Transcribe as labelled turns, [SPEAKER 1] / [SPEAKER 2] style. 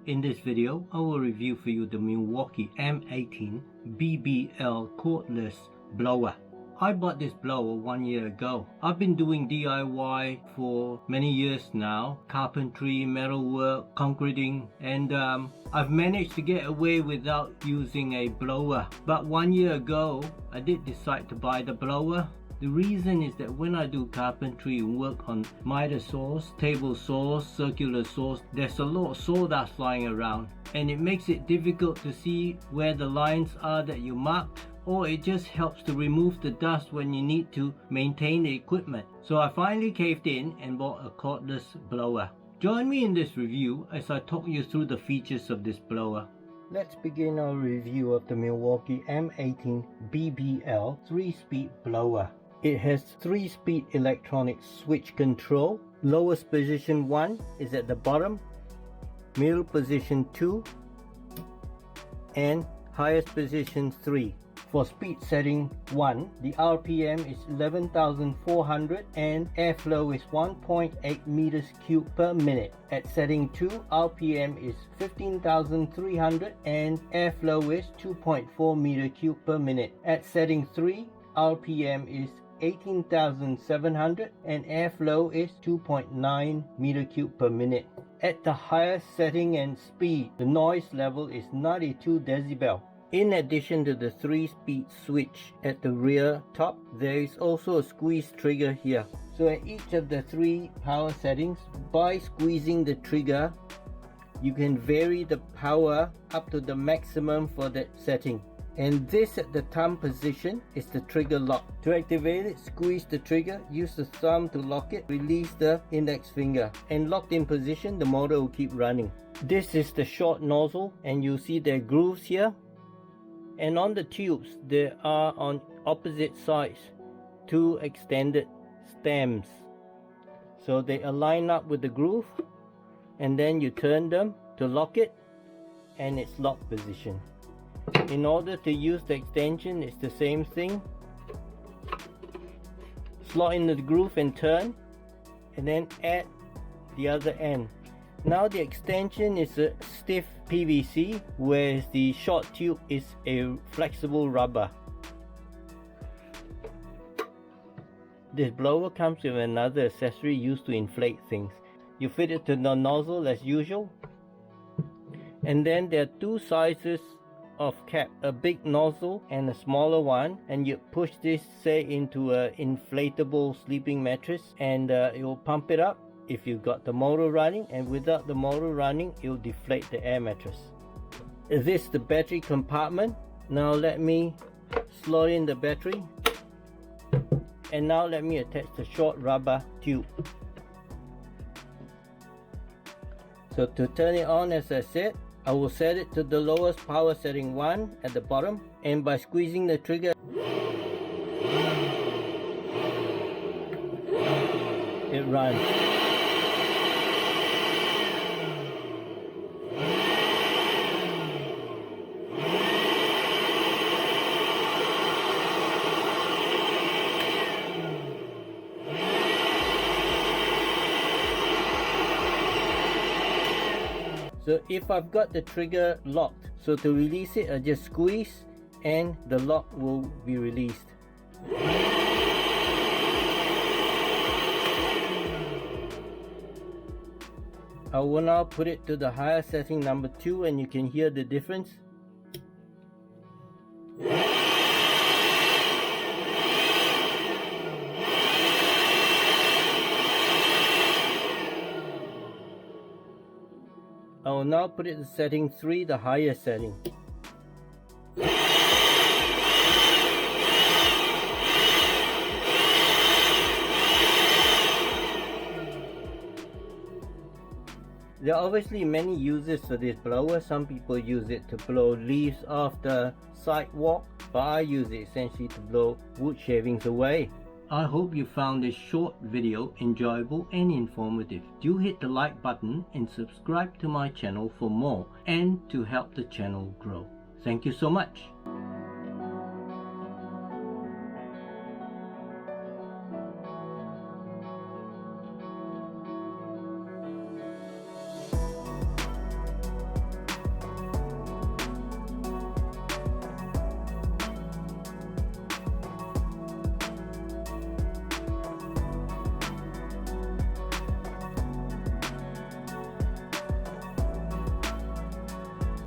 [SPEAKER 1] In this video, I will review for you the Milwaukee M18 BBL cordless blower. I bought this blower 1 year ago. I've been doing DIY for many years now, carpentry, metalwork, concreting, and I've managed to get away without using a blower. But 1 year ago, I did decide to buy the blower. The reason is that when I do carpentry and work on miter saws, table saws, circular saws, there's a lot of sawdust flying around, and it makes it difficult to see where the lines are that you marked, or it just helps to remove the dust when you need to maintain the equipment. So I finally caved in and bought a cordless blower. Join me in this review as I talk you through the features of this blower. Let's begin our review of the Milwaukee M18 BBL 3-speed blower. It has 3-speed electronic switch control. Lowest position 1 is at the bottom, middle position 2, and highest position 3. For speed setting 1, the RPM is 11,400 and airflow is 1.8 meters cubed per minute. At setting 2, RPM is 15,300 and airflow is 2.4 meter cubed per minute. At setting 3, RPM is 18,700 and airflow is 2.9 meter cubed per minute. At the highest setting and speed, the noise level is 92 decibel. In addition to the 3-speed switch at the rear top, there is also a squeeze trigger here. So at each of the 3 power settings, by squeezing the trigger, you can vary the power up to the maximum for that setting. And this at the thumb position is the trigger lock. To activate it, squeeze the trigger, use the thumb to lock it, release the index finger, and locked in position, the motor will keep running. This is the short nozzle, and you see there are grooves here. And on the tubes, there are on opposite sides 2 extended stems. So they align up with the groove, and then you turn them to lock it, and it's locked position. In order to use the extension, it's the same thing. Slot in the groove and turn, and then add the other end. Now the extension is a stiff PVC, whereas the short tube is a flexible rubber. This blower comes with another accessory used to inflate things. You fit it to the nozzle as usual, and then there are 2 sizes of cap, a big nozzle and a smaller one, and you push this say into an inflatable sleeping mattress, and it will pump it up if you've got the motor running, and without the motor running it will deflate the air mattress. This is the battery compartment. Now let me slot in the battery, and now let me attach the short rubber tube. So to turn it on, as I said, I will set it to the lowest power setting 1 at the bottom, and by squeezing the trigger, it runs. So if I've got the trigger locked, so to release it, I just squeeze and the lock will be released. I will now put it to the higher setting number 2, and you can hear the difference. I will now put it to setting 3, the higher setting. There are obviously many uses for this blower. Some people use it to blow leaves off the sidewalk, but I use it essentially to blow wood shavings away. I hope you found this short video enjoyable and informative. Do hit the like button and subscribe to my channel for more and to help the channel grow. Thank you so much.